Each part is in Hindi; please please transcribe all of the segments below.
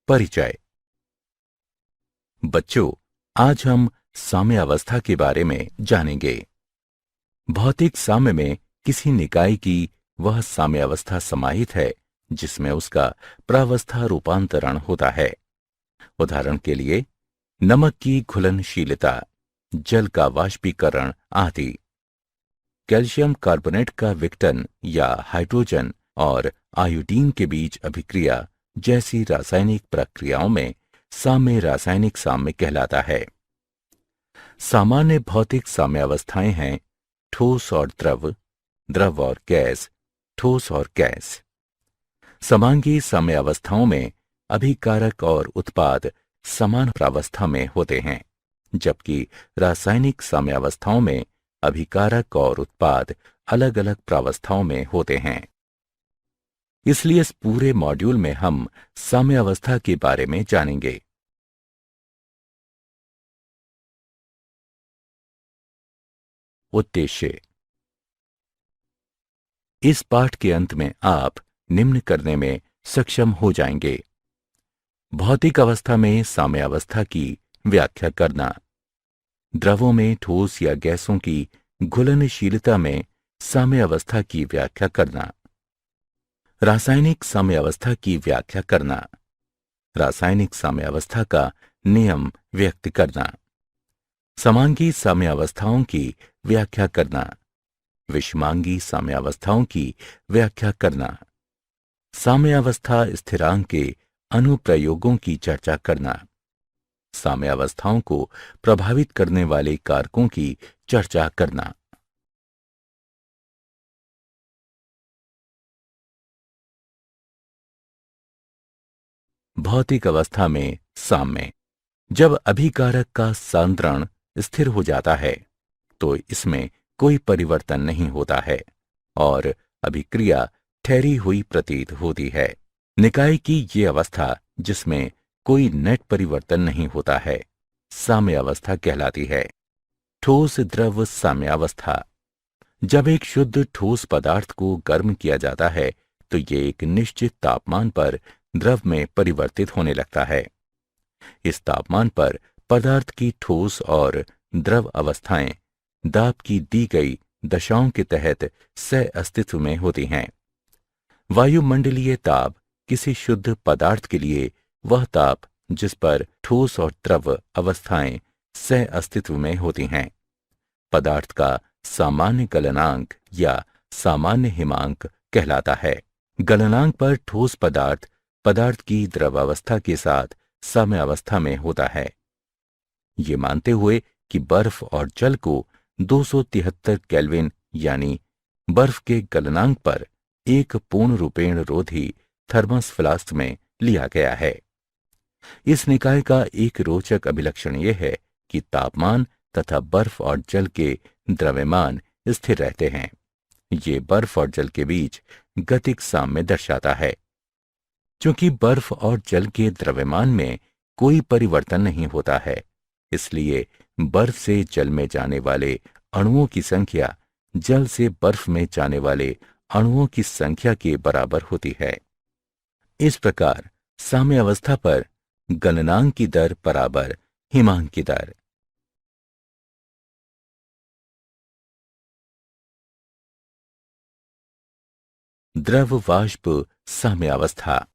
परिचय। बच्चों, आज हम साम्यावस्था के बारे में जानेंगे। भौतिक साम्य में किसी निकाय की वह साम्यावस्था समाहित है जिसमें उसका प्रावस्था रूपांतरण होता है। उदाहरण के लिए नमक की घुलनशीलता, जल का वाष्पीकरण आदि। कैल्शियम कार्बोनेट का विघटन या हाइड्रोजन और आयोडीन के बीच अभिक्रिया जैसी रासायनिक प्रक्रियाओं में साम्य रासायनिक साम्य कहलाता है। सामान्य भौतिक साम्यावस्थाएं हैं ठोस और द्रव, द्रव और गैस, ठोस और गैस। समांगी साम्यावस्थाओं में अभिकारक और उत्पाद समान प्रावस्था में होते हैं, जबकि रासायनिक साम्यावस्थाओं में अभिकारक और उत्पाद अलग अलग प्रावस्थाओं में होते हैं। इसलिए इस पूरे मॉड्यूल में हम साम्यावस्था के बारे में जानेंगे। उद्देश्य। इस पाठ के अंत में आप निम्न करने में सक्षम हो जाएंगे। भौतिक अवस्था में साम्यावस्था की व्याख्या करना, द्रवों में ठोस या गैसों की घुलनशीलता में साम्यावस्था की व्याख्या करना, रासायनिक साम्यावस्था की व्याख्या करना, रासायनिक साम्यावस्था का नियम व्यक्त करना, समांगी साम्यावस्थाओं की व्याख्या करना, विषमांगी साम्यावस्थाओं की व्याख्या करना, साम्यावस्था स्थिरांक के अनुप्रयोगों की चर्चा करना, साम्यावस्थाओं को प्रभावित करने वाले कारकों की चर्चा करना। भौतिक अवस्था में साम्य। जब अभिकारक का सांद्रण स्थिर हो जाता है तो इसमें कोई परिवर्तन नहीं होता है और अभिक्रिया ठहरी हुई प्रतीत होती है। निकाय की ये अवस्था जिसमें कोई नेट परिवर्तन नहीं होता है साम्यावस्था कहलाती है। ठोस द्रव साम्यावस्था। जब एक शुद्ध ठोस पदार्थ को गर्म किया जाता है तो ये एक निश्चित तापमान पर द्रव में परिवर्तित होने लगता है। इस तापमान पर पदार्थ की ठोस और द्रव अवस्थाएं दाब की दी गई दशाओं के तहत सह अस्तित्व में होती हैं। वायुमंडलीय ताप किसी शुद्ध पदार्थ के लिए वह ताप जिस पर ठोस और द्रव अवस्थाएं सह अस्तित्व में होती हैं। पदार्थ का सामान्य गलनांक या सामान्य हिमांक कहलाता है। गलनांक पर ठोस पदार्थ पदार्थ की द्रवावस्था के साथ साम्यावस्था में होता है। ये मानते हुए कि बर्फ और जल को 273 केल्विन यानी बर्फ के गलनांक पर एक पूर्ण रूपेण रोधी थर्मस फ्लास्क में लिया गया है। इस निकाय का एक रोचक अभिलक्षण यह है कि तापमान तथा बर्फ और जल के द्रव्यमान स्थिर रहते हैं। ये बर्फ और जल के बीच गतिक साम्य दर्शाता है। क्योंकि बर्फ और जल के द्रव्यमान में कोई परिवर्तन नहीं होता है, इसलिए बर्फ से जल में जाने वाले अणुओं की संख्या जल से बर्फ में जाने वाले अणुओं की संख्या के बराबर होती है। इस प्रकार साम्यावस्था पर गलनांक की दर बराबर हिमांक की दर। द्रव वाष्प साम्यावस्था।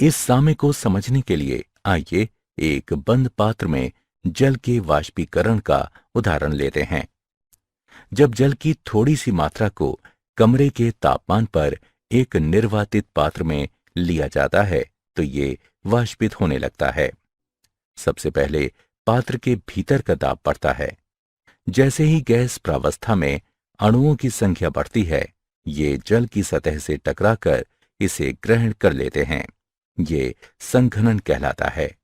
इस साम्य को समझने के लिए आइए एक बंद पात्र में जल के वाष्पीकरण का उदाहरण लेते हैं। जब जल की थोड़ी सी मात्रा को कमरे के तापमान पर एक निर्वातित पात्र में लिया जाता है तो ये वाष्पित होने लगता है। सबसे पहले पात्र के भीतर का दाब बढ़ता है। जैसे ही गैस प्रावस्था में अणुओं की संख्या बढ़ती है, ये जल की सतह से टकराकर इसे ग्रहण कर लेते हैं। ये संघनन कहलाता है।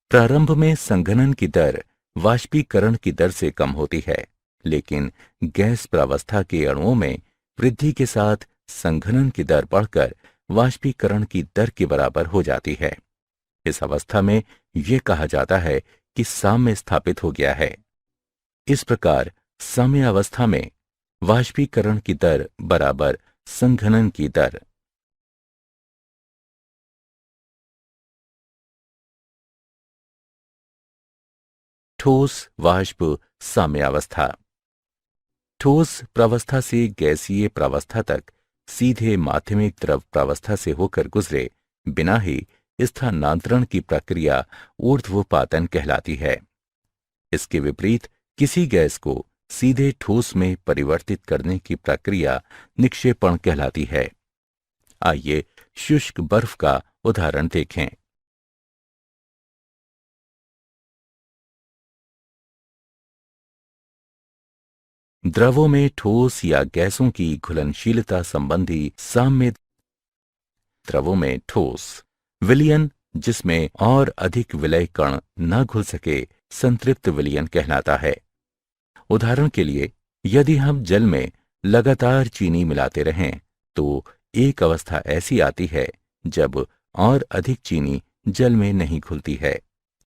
प्रारंभ में संघनन की दर वाष्पीकरण की दर से कम होती है, लेकिन गैस प्रावस्था के अणुओं में वृद्धि के साथ संघनन की दर बढ़कर वाष्पीकरण की दर के बराबर हो जाती है। इस अवस्था में यह कहा जाता है कि साम्य स्थापित हो गया है। इस प्रकार साम्य अवस्था में वाष्पीकरण की दर बराबर संघनन की दर। ठोस वाष्प साम्यावस्था। ठोस प्रावस्था से गैसीय प्रावस्था तक सीधे माध्यमिक द्रव प्रावस्था से होकर गुजरे बिना ही स्थानांतरण की प्रक्रिया ऊर्ध्वपातन कहलाती है। इसके विपरीत किसी गैस को सीधे ठोस में परिवर्तित करने की प्रक्रिया निक्षेपण कहलाती है। आइए शुष्क बर्फ का उदाहरण देखें। द्रवों में ठोस या गैसों की घुलनशीलता संबंधी साम्य। द्रवों में ठोस विलयन, जिसमें और अधिक विलय कण न घुल सके, संतृप्त विलयन कहलाता है। उदाहरण के लिए, यदि हम जल में लगातार चीनी मिलाते रहें तो एक अवस्था ऐसी आती है जब और अधिक चीनी जल में नहीं घुलती है।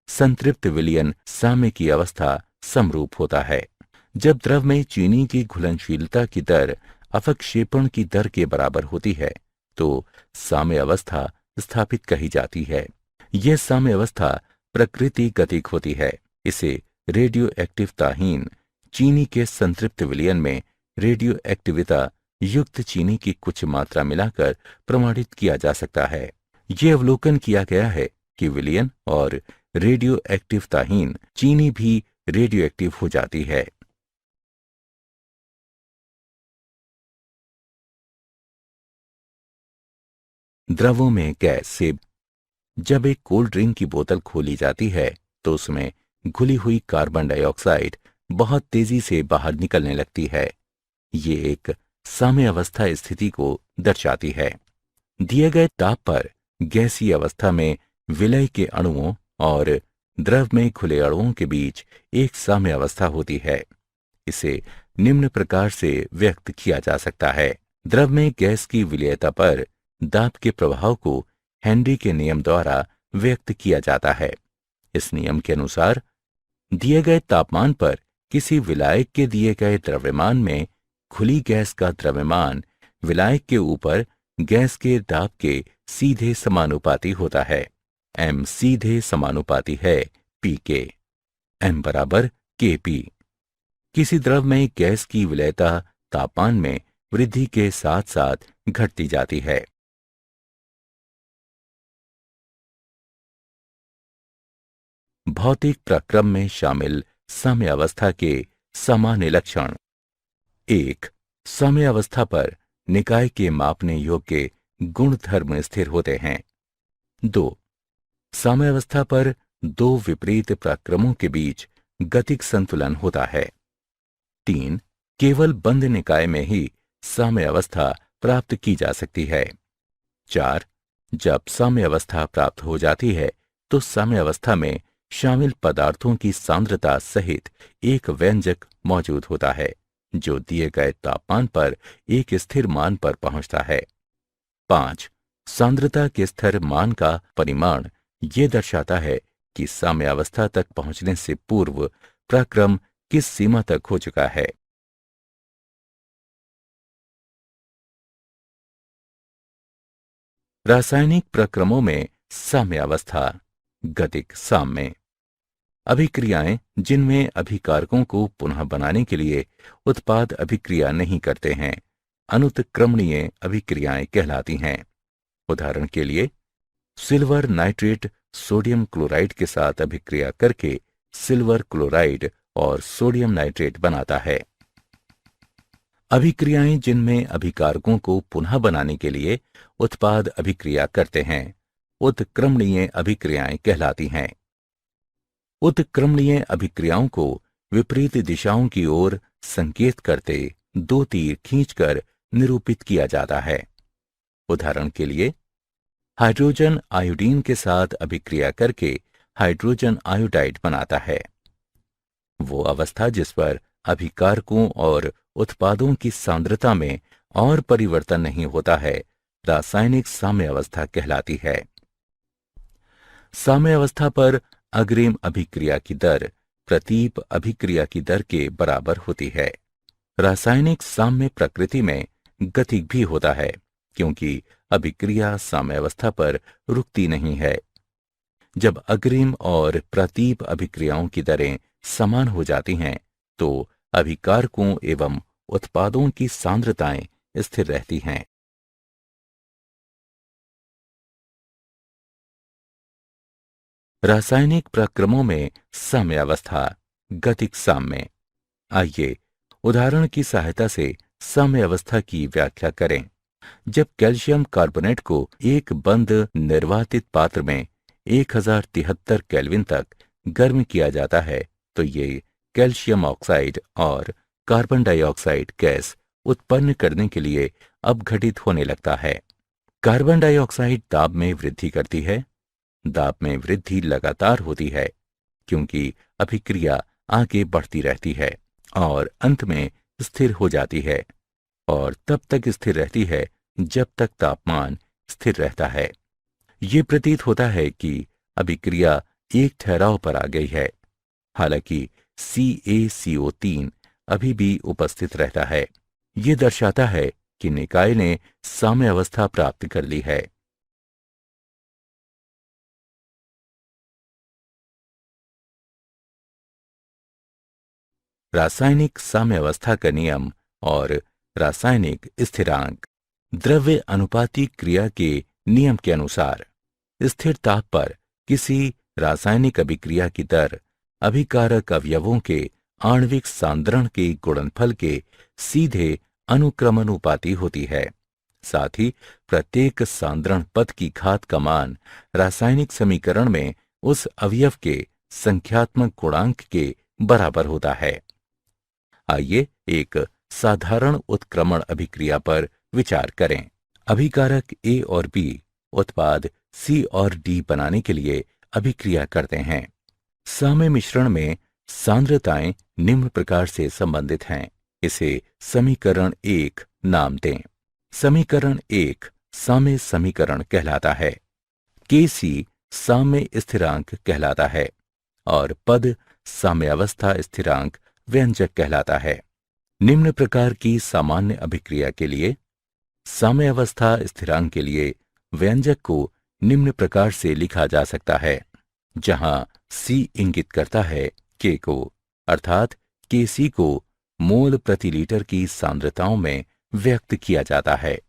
संतृप्त विलयन साम्य की अवस्था समरूप होता है। जब द्रव में चीनी की घुलनशीलता की दर अपक्षेपण की दर के बराबर होती है तो साम्य अवस्था स्थापित कही जाती है। यह साम्य अवस्था प्रकृति गतिक होती है। इसे रेडियो एक्टिवताहीन चीनी के संतृप्त विलयन में रेडियो एक्टिविता युक्त चीनी की कुछ मात्रा मिलाकर प्रमाणित किया जा सकता है। यह अवलोकन किया गया है कि विलयन और रेडियो एक्टिवताहीन चीनी भी रेडियो एक्टिव हो जाती है। द्रवों में गैस से जब एक कोल्ड ड्रिंक की बोतल खोली जाती है तो उसमें घुली हुई कार्बन डाइऑक्साइड बहुत तेजी से बाहर निकलने लगती है। ये एक साम्य अवस्था स्थिति को दर्शाती है। दिए गए ताप पर गैसीय अवस्था में विलय के अणुओं और द्रव में खुले अणुओं के बीच एक साम्य अवस्था होती है। इसे निम्न प्रकार से व्यक्त किया जा सकता है। द्रव में गैस की विलयता पर दाब के प्रभाव को हेनरी के नियम द्वारा व्यक्त किया जाता है। इस नियम के अनुसार दिए गए तापमान पर किसी विलायक के दिए गए द्रव्यमान में खुली गैस का द्रव्यमान विलायक के ऊपर गैस के दाब के सीधे समानुपाती होता है। m सीधे समानुपाती है p के। m बराबर kp। किसी द्रव में गैस की विलयता तापमान में वृद्धि के साथ साथ घटती जाती है। भौतिक प्रक्रम में शामिल साम्य अवस्था के सामान्य लक्षण। 1. साम्य अवस्था पर निकाय के मापने योग्य गुणधर्म स्थिर होते हैं। 2. साम्य अवस्था पर दो विपरीत प्रक्रमों के बीच गतिक संतुलन होता है। 3. केवल बंद निकाय में ही साम्य अवस्था प्राप्त की जा सकती है। 4. जब साम्य अवस्था प्राप्त हो जाती है तो साम्य अवस्था में शामिल पदार्थों की सांद्रता सहित एक व्यंजक मौजूद होता है जो दिए गए तापमान पर एक स्थिर मान पर पहुंचता है। 5. सांद्रता के स्थिर मान का परिमाण ये दर्शाता है कि साम्य अवस्था तक पहुंचने से पूर्व प्रक्रम किस सीमा तक हो चुका है। रासायनिक प्रक्रमों में साम्य अवस्था। गतिक साम्य अभिक्रियाएं जिनमें अभिकारकों को पुनः बनाने के लिए उत्पाद अभिक्रिया नहीं करते हैं अनुत्क्रमणीय अभिक्रियाएं कहलाती हैं। उदाहरण के लिए, सिल्वर नाइट्रेट सोडियम क्लोराइड के साथ अभिक्रिया करके सिल्वर क्लोराइड और सोडियम नाइट्रेट बनाता है। अभिक्रियाएं जिनमें अभिकारकों को पुनः बनाने के लिए उत्पाद अभिक्रिया करते हैं उत्क्रमणीय अभिक्रियाएं कहलाती हैं। उत्क्रमणीय अभिक्रियाओं को विपरीत दिशाओं की ओर संकेत करते दो तीर खींचकर निरूपित किया जाता है। उदाहरण के लिए, हाइड्रोजन आयोडीन के साथ अभिक्रिया करके हाइड्रोजन आयोडाइड बनाता है। वो अवस्था जिस पर अभिकारकों और उत्पादों की सांद्रता में और परिवर्तन नहीं होता है रासायनिक साम्य अवस्था कहलाती है। साम्य अवस्था पर अग्रिम अभिक्रिया की दर प्रतीप अभिक्रिया की दर के बराबर होती है। रासायनिक साम्य प्रकृति में गतिक भी होता है क्योंकि अभिक्रिया साम्य अवस्था पर रुकती नहीं है। जब अग्रिम और प्रतीप अभिक्रियाओं की दरें समान हो जाती हैं तो अभिकारकों एवं उत्पादों की सांद्रताएं स्थिर रहती हैं। रासायनिक प्रक्रमों में साम्यावस्था, गतिक साम्य। आइए उदाहरण की सहायता से साम्यावस्था की व्याख्या करें। जब कैल्शियम कार्बोनेट को एक बंद निर्वातित पात्र में 1073 केल्विन तक गर्म किया जाता है तो ये कैल्शियम ऑक्साइड और कार्बन डाइऑक्साइड गैस उत्पन्न करने के लिए अपघटित होने लगता है। कार्बन डाइऑक्साइड दाब में वृद्धि करती है। दाब में वृद्धि लगातार होती है क्योंकि अभिक्रिया आगे बढ़ती रहती है और अंत में स्थिर हो जाती है और तब तक स्थिर रहती है जब तक तापमान स्थिर रहता है। ये प्रतीत होता है कि अभिक्रिया एक ठहराव पर आ गई है, हालांकि CaCO3 अभी भी उपस्थित रहता है। ये दर्शाता है कि निकाय ने साम्यावस्था प्राप्त कर ली है। रासायनिक साम्यावस्था का नियम और रासायनिक स्थिरांक। द्रव्य अनुपाती क्रिया के नियम के अनुसार स्थिर ताप पर किसी रासायनिक अभिक्रिया की दर अभिकारक अवयवों के आणविक सांद्रण के गुणनफल के सीधे अनुक्रमानुपाती होती है। साथ ही प्रत्येक सांद्रण पद की घात का मान रासायनिक समीकरण में उस अवयव के संख्यात्मक गुणांक के बराबर होता है। आइए एक साधारण उत्क्रमण अभिक्रिया पर विचार करें। अभिकारक A और B उत्पाद C और D बनाने के लिए अभिक्रिया करते हैं। साम्य मिश्रण में सांद्रताएं निम्न प्रकार से संबंधित हैं। इसे समीकरण 1 नाम दें। समीकरण 1 साम्य समीकरण कहलाता है। Kc साम्य स्थिरांक कहलाता है और पद साम्यावस्था स्थिरांक व्यंजक कहलाता है। निम्न प्रकार की सामान्य अभिक्रिया के लिए साम्यावस्था स्थिरांक के लिए व्यंजक को निम्न प्रकार से लिखा जा सकता है, जहां C इंगित करता है K को, अर्थात Kc को मोल प्रति लीटर की सांद्रताओं में व्यक्त किया जाता है।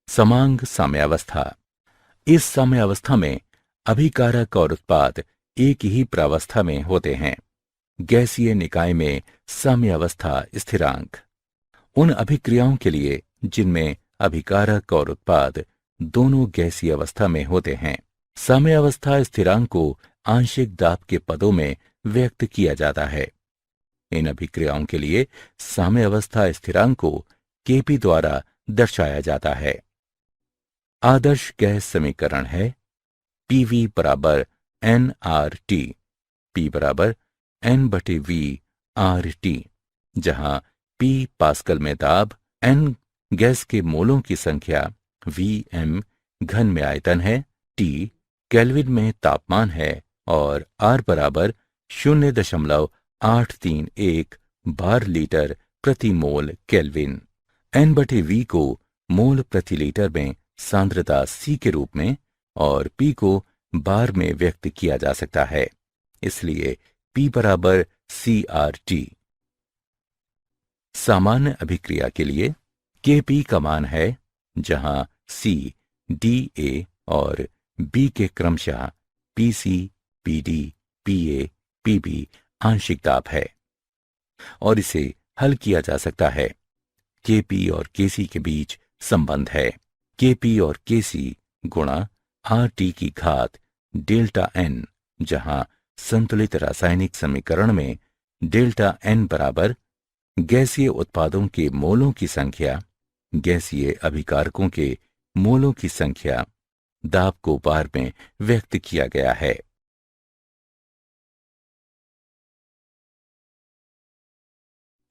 समांग साम्यावस्था। इस साम्यावस्था में अभिकारक और उत्पाद एक ही प्रावस्था में होते हैं। गैसीय निकाय में साम्यावस्था स्थिरांक उन अभिक्रियाओं के लिए जिनमें अभिकारक और उत्पाद दोनों गैसीय अवस्था में होते हैं। साम्यावस्था स्थिरांक को आंशिक दाब के पदों में व्यक्त किया जाता है। इन अभिक्रियाओं के लिए साम्यावस्था स्थिरांक को Kp द्वारा दर्शाया जाता है। आदर्श गैस समीकरण है PV बराबर nRT, P बराबर N/V RT, जहां P पास्कल में दाब, N गैस के मोलों की संख्या, Vm घन में आयतन है, T केल्विन में तापमान है और R बराबर 0.831 बार लीटर प्रति मोल केल्विन। N/V को मोल प्रति लीटर में सांद्रता C के रूप में और P को बार में व्यक्त किया जा सकता है, इसलिए P बराबर CRT। सामान्य अभिक्रिया के लिए Kp का मान है, जहां C Da और B के क्रमशः Pc, Pd, Pa, Pb आंशिक दाब है और इसे हल किया जा सकता है। Kp और Kc के बीच संबंध है Kp और Kc गुणा RT की घात डेल्टा N, जहां संतुलित रासायनिक समीकरण में डेल्टा N बराबर गैसीय उत्पादों के मोलों की संख्या, गैसीय अभिकारकों के मोलों की संख्या, दाब को बार में व्यक्त किया गया है।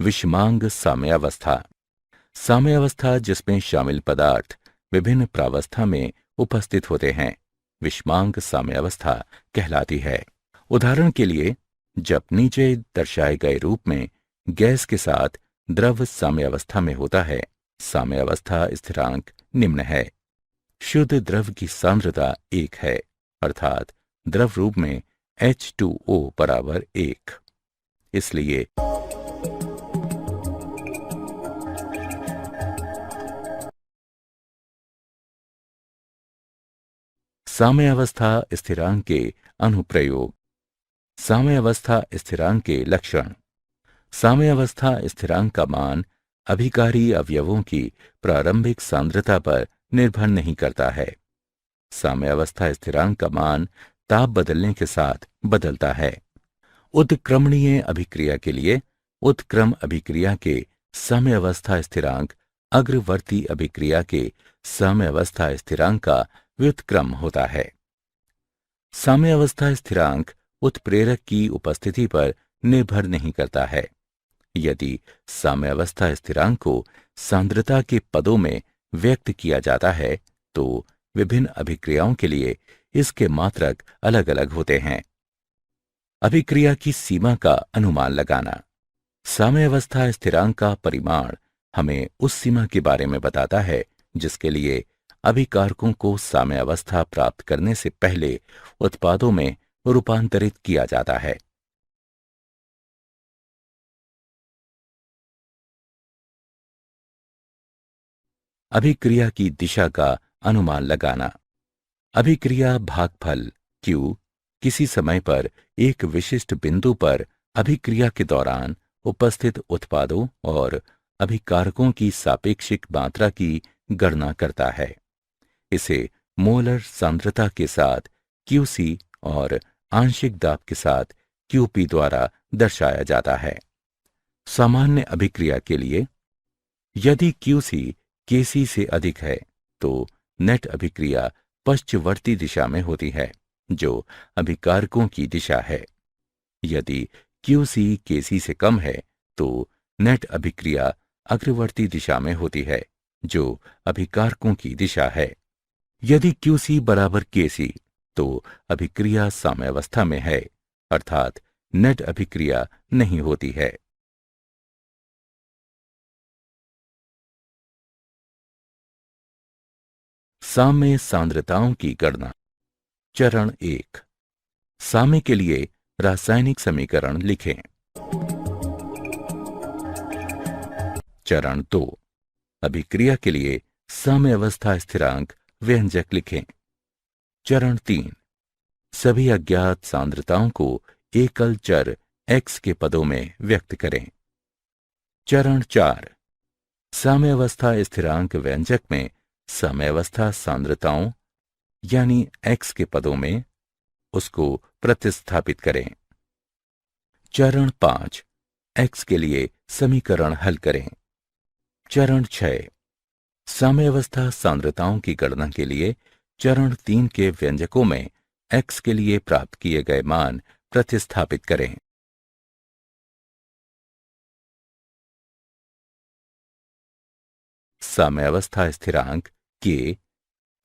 विषमांग साम्यावस्था। साम्यावस्था जिसमें शामिल पदार्थ विभिन्न प्रावस्था में उपस्थित होते हैं, विषमांग साम्यावस्था कहलाती है। उदाहरण के लिए, जब नीचे दर्शाए गए रूप में गैस के साथ द्रव साम्यावस्था में होता है, साम्यावस्था स्थिरांक निम्न है शुद्ध द्रव की सांद्रता 1 है, अर्थात द्रव रूप में H2O बराबर 1। इसलिए साम्यावस्था स्थिरांक के अनुप्रयोग। साम्यावस्था स्थिरांक के लक्षण। साम्यावस्था स्थिरांक का मान अभिकारी अवयवों की प्रारंभिक सांद्रता पर निर्भर नहीं करता है। साम्यावस्था स्थिरांक का मान ताप बदलने के साथ बदलता है। उत्क्रमणीय अभिक्रिया के लिए उत्क्रम अभिक्रिया के साम्यावस्था स्थिरांक अग्रवर्ती अभिक्रिया के साम्यावस्था स्थिरांक का व्युत्क्रम होता है। साम्यावस्था स्थिरांक उत्प्रेरक की उपस्थिति पर निर्भर नहीं करता है। यदि साम्यावस्था स्थिरांक को सांद्रता के पदों में व्यक्त किया जाता है तो विभिन्न अभिक्रियाओं के लिए इसके मात्रक अलग अलग होते हैं। अभिक्रिया की सीमा का अनुमान लगाना। साम्यावस्था स्थिरांक का परिमाण हमें उस सीमा के बारे में बताता है जिसके लिए अभिकारकों को साम्यावस्था प्राप्त करने से पहले उत्पादों में रूपांतरित किया जाता है। अभिक्रिया की दिशा का अनुमान लगाना। अभिक्रिया भागफल Q किसी समय पर एक विशिष्ट बिंदु पर अभिक्रिया के दौरान उपस्थित उत्पादों और अभिकारकों की सापेक्षिक मात्रा की गणना करता है। इसे मोलर सांद्रता के साथ QC और आंशिक दाब के साथ QP द्वारा दर्शाया जाता है। सामान्य अभिक्रिया के लिए यदि QC KC से अधिक है तो नेट अभिक्रिया पश्चवर्ती दिशा में होती है जो अभिकारकों की दिशा है। यदि QC KC से कम है तो नेट अभिक्रिया अग्रवर्ती दिशा में होती है जो अभिकारकों की दिशा है। यदि QC बराबर KC तो अभिक्रिया साम्यावस्था में है, अर्थात नेट अभिक्रिया नहीं होती है। साम्य सांद्रताओं की गणना। चरण 1। साम्य के लिए रासायनिक समीकरण लिखें। चरण 2। अभिक्रिया के लिए साम्यावस्था स्थिरांक व्यंजक लिखें। चरण 3। सभी अज्ञात सांद्रताओं को एकल चर x के पदों में व्यक्त करें। चरण 4। साम्यावस्था स्थिरांक व्यंजक में साम्यावस्था सांद्रताओं यानी x के पदों में उसको प्रतिस्थापित करें। चरण 5। x के लिए समीकरण हल करें। चरण 6। साम्यावस्था सांद्रताओं की गणना के लिए चरण 3 के व्यंजकों में x के लिए प्राप्त किए गए मान प्रतिस्थापित करें। साम्यावस्था स्थिरांक K,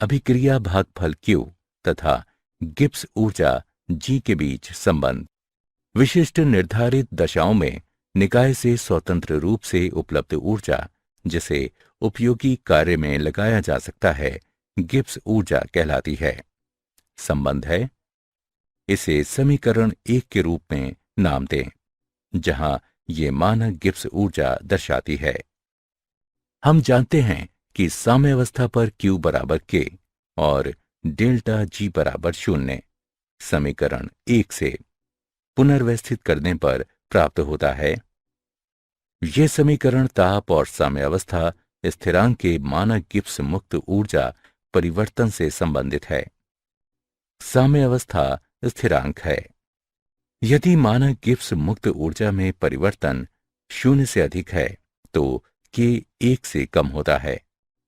अभिक्रिया भागफल Q तथा गिब्स ऊर्जा G के बीच संबंध। विशिष्ट निर्धारित दशाओं में निकाय से स्वतंत्र रूप से उपलब्ध ऊर्जा जिसे उपयोगी कार्य में लगाया जा सकता है गिब्स ऊर्जा कहलाती है। संबंध है, इसे समीकरण 1 के रूप में नाम दें जहां ये मानक गिब्स ऊर्जा दर्शाती है। हम जानते हैं कि साम्यावस्था पर Q बराबर K और डेल्टा G बराबर 0 समीकरण 1 से पुनर्व्यवस्थित करने पर प्राप्त होता है। ये समीकरण ताप और साम्यावस्था स्थिरांक के मानक गिब्स मुक्त ऊर्जा परिवर्तन से संबंधित है। साम्यावस्था स्थिरांक है। यदि मानक गिब्स मुक्त ऊर्जा में परिवर्तन 0 से अधिक है तो K 1 से कम होता है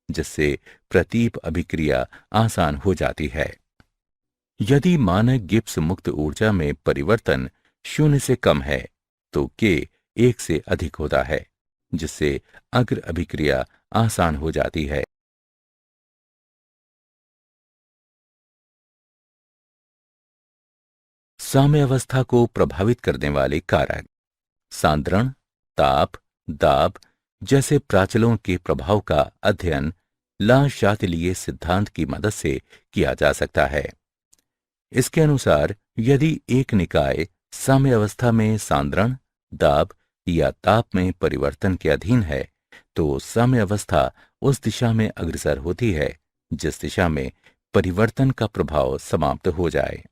जिससे प्रतीप अभिक्रिया आसान हो जाती है। यदि मानक गिब्स मुक्त ऊर्जा में परिवर्तन 0 से कम है तो K 1 से अधिक होता है जिससे अग्र अभिक्रिया आसान हो जाती है। साम्यावस्था को प्रभावित करने वाले कारक। सांद्रण, ताप, दाब जैसे प्राचलों के प्रभाव का अध्ययन ला शातिलिये सिद्धांत की मदद से किया जा सकता है। इसके अनुसार यदि एक निकाय साम्यावस्था में सांद्रण, दाब या ताप में परिवर्तन के अधीन है तो साम्यावस्था उस दिशा में अग्रसर होती है जिस दिशा में परिवर्तन का प्रभाव समाप्त हो जाए।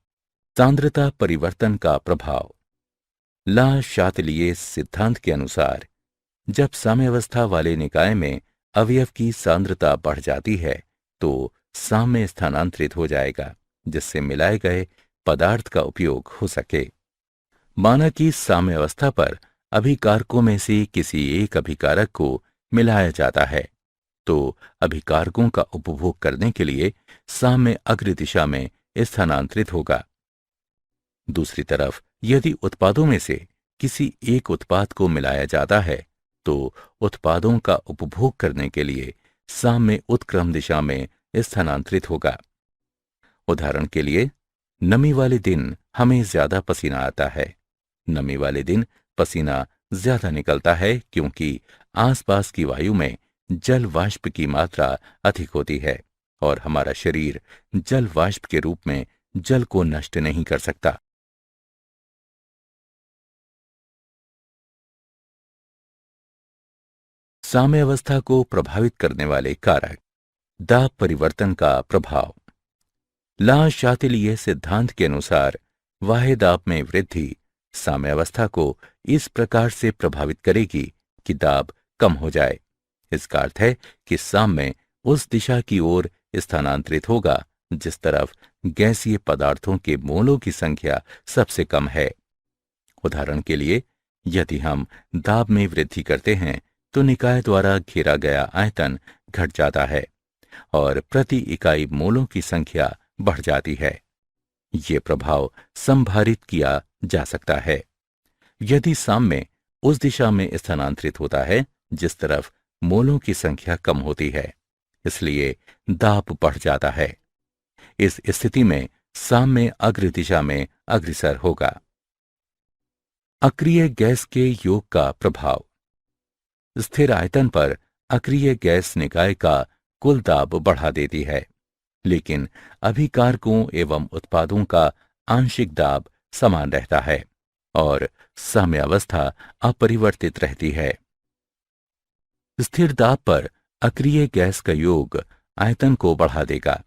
सांद्रता परिवर्तन का प्रभाव। ला शातिलिये सिद्धांत के अनुसार जब साम्यावस्था वाले निकाय में अवयव की सांद्रता बढ़ जाती है तो साम्य स्थानांतरित हो जाएगा जिससे मिलाए गए पदार्थ का उपयोग हो सके। माना कि साम्यावस्था पर अभिकारकों में से किसी एक अभिकारक को मिलाया जाता है तो अभिकारकों का उपभोग करने के लिए साम्य अग्र दिशा में स्थानांतरित होगा। दूसरी तरफ यदि उत्पादों में से किसी एक उत्पाद को मिलाया जाता है तो उत्पादों का उपभोग करने के लिए साम्य उत्क्रम दिशा में स्थानांतरित होगा। उदाहरण के लिए, नमी वाले दिन हमें ज्यादा पसीना आता है। नमी वाले दिन पसीना ज्यादा निकलता है क्योंकि आसपास की वायु में जल वाष्प की मात्रा अधिक होती है और हमारा शरीर जल वाष्प के रूप में जल को नष्ट नहीं कर सकता। साम्यावस्था को प्रभावित करने वाले कारक। दाब परिवर्तन का प्रभाव। ला शातिलिये सिद्धांत के अनुसार वाह्य दाब में वृद्धि साम्यावस्था को इस प्रकार से प्रभावित करेगी कि दाब कम हो जाए। इसका अर्थ है कि साम्य उस दिशा की ओर स्थानांतरित होगा जिस तरफ गैसीय पदार्थों के मोलों की संख्या सबसे कम है। उदाहरण के लिए, यदि हम दाब में वृद्धि करते हैं तो निकाय द्वारा घेरा गया आयतन घट जाता है और प्रति इकाई मोलों की संख्या बढ़ जाती है। ये प्रभाव संभारित किया जा सकता है। यदि साम्य उस दिशा में स्थानांतरित होता है जिस तरफ मोलों की संख्या कम होती है, इसलिए दाब बढ़ जाता है। इस स्थिति में साम्य अग्र दिशा में अग्रसर होगा। अक्रिय गैस के योग का प्रभाव। स्थिर आयतन पर अक्रिय गैस निकाय का कुल दाब बढ़ा देती है, लेकिन अभिकारकों एवं उत्पादों का आंशिक दाब समान रहता है और साम्यावस्था अपरिवर्तित रहती है। स्थिर दाब पर अक्रिय गैस का योग आयतन को बढ़ा देगा,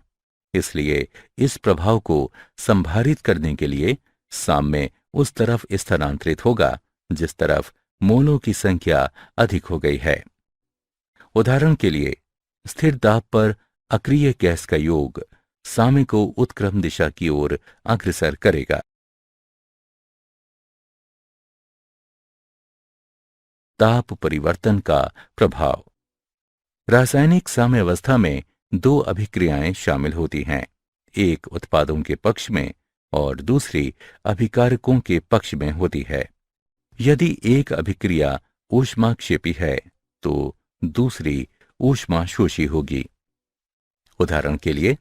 इसलिए इस प्रभाव को संभारित करने के लिए साम्य उस तरफ स्थानांतरित होगा जिस तरफ मोलों की संख्या अधिक हो गई है। उदाहरण के लिए, स्थिर दाब पर अक्रिय गैस का योग साम्य को उत्क्रम दिशा की ओर अग्रसर करेगा। ताप परिवर्तन का प्रभाव। रासायनिक साम्यावस्था में दो अभिक्रियाएं शामिल होती हैं, एक उत्पादों के पक्ष में और दूसरी अभिकारकों के पक्ष में होती है। यदि एक अभिक्रिया ऊष्माक्षेपी है तो दूसरी ऊष्माशोषी होगी। उदाहरण के लिए,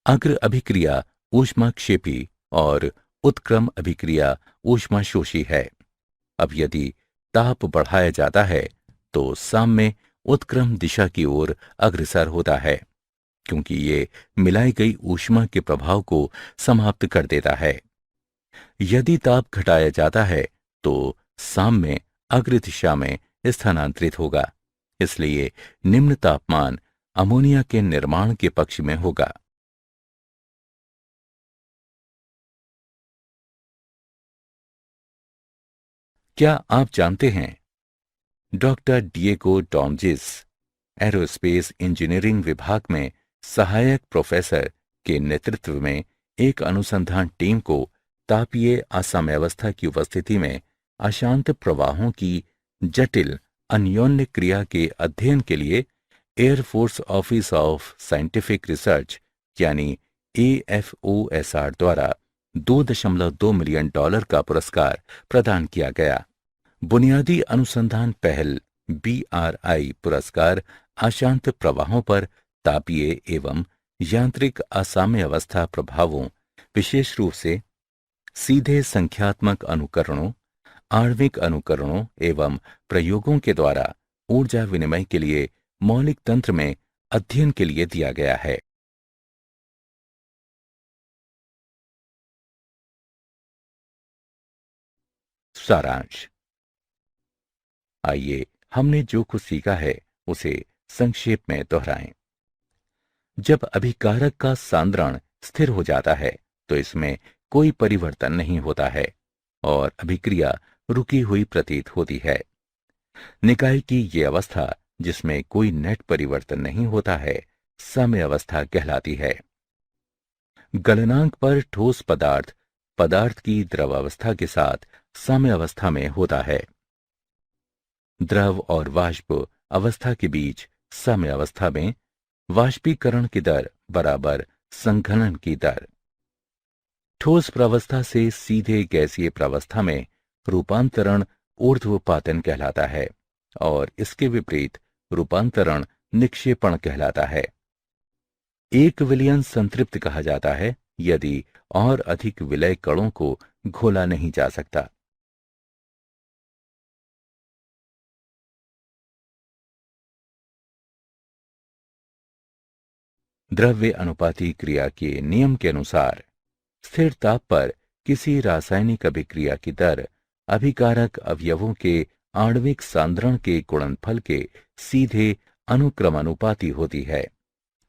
अग्र अभिक्रिया ऊष्माक्षेपी और उत्क्रम अभिक्रिया ऊष्माशोषी है। अब यदि ताप बढ़ाया जाता है तो साम्य उत्क्रम दिशा की ओर अग्रसर होता है क्योंकि ये मिलाई गई ऊष्मा के प्रभाव को समाप्त कर देता है। यदि ताप घटाया जाता है तो साम्य अग्र दिशा में स्थानांतरित होगा, इसलिए निम्न तापमान अमोनिया के निर्माण के पक्ष में होगा। क्या आप जानते हैं, डॉक्टर डिएगो डॉमजिस एरोस्पेस इंजीनियरिंग विभाग में सहायक प्रोफेसर के नेतृत्व में एक अनुसंधान टीम को तापीय असाम्यावस्था की उपस्थिति में अशांत प्रवाहों की जटिल अन्योन्य क्रिया के अध्ययन के लिए air force office of scientific research यानी AFOSR द्वारा $2.2 मिलियन का पुरस्कार प्रदान किया गया। बुनियादी अनुसंधान पहल BRI पुरस्कार अशांत प्रवाहों पर तापीय एवं यांत्रिक असाम्यावस्था प्रभावों, विशेष रूप से सीधे संख्यात्मक अनुकरणों, आणविक अनुकरणों एवं प्रयोगों के द्वारा ऊर्जा विनिमय के लिए मौलिक तंत्र में अध्ययन के लिए दिया गया है। सारांश। आइए हमने जो कुछ सीखा है उसे संक्षेप में दोहराएं। जब अभिकारक का सांद्रण स्थिर हो जाता है तो इसमें कोई परिवर्तन नहीं होता है और अभिक्रिया रुकी हुई प्रतीत होती है। निकाय की ये अवस्था जिसमें कोई नेट परिवर्तन नहीं होता है समय अवस्था कहलाती है। गलनांक पर ठोस पदार्थ पदार्थ की द्रवावस्था के साथ समय अवस्था में होता है। द्रव और वाष्प अवस्था के बीच समय अवस्था में वाष्पीकरण की दर बराबर संघनन की दर। ठोस प्रावस्था से सीधे गैसीय प्रावस्था में रूपांतरण ऊर्ध्वपातन कहलाता है और इसके विपरीत रूपांतरण निक्षेपण कहलाता है। एक विलयन संतृप्त कहा जाता है यदि और अधिक विलय कणों को घोला नहीं जा सकता। द्रव्य अनुपाती क्रिया के नियम के अनुसार स्थिर ताप पर किसी रासायनिक अभिक्रिया की दर अभिकारक अवयवों के आणविक सांद्रण के गुणनफल के सीधे अनुक्रमानुपाती होती है।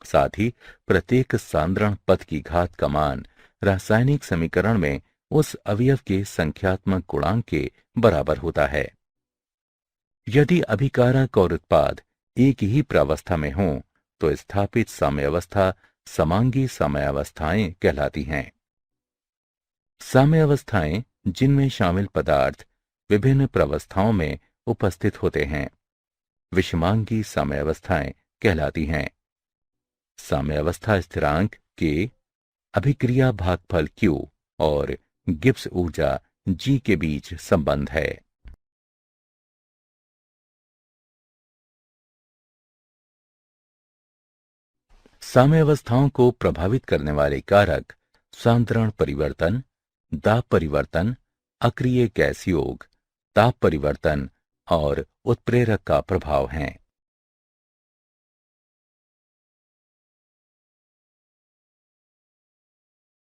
साथ ही प्रत्येक सांद्रण पद की घात का मान रासायनिक समीकरण में उस अवयव के संख्यात्मक गुणांक के बराबर होता है। यदि अभिकारक और उत्पाद एक ही प्रावस्था में हों तो स्थापित साम्यावस्था समांगी साम्यावस्थाएं कहलाती हैं। साम्यावस्थाएं जिनमें शामिल पदार्थ विभिन्न प्रावस्थाओं में उपस्थित होते हैं विषमांगी साम्यावस्थाएं कहलाती हैं। साम्यावस्था स्थिरांक के अभिक्रिया भागफल Q और गिब्स ऊर्जा G के बीच संबंध है। साम्यावस्थाओं को प्रभावित करने वाले कारक सांद्रण परिवर्तन, दाब परिवर्तन, अक्रिय गैस योग, ताप परिवर्तन और उत्प्रेरक का प्रभाव हैं।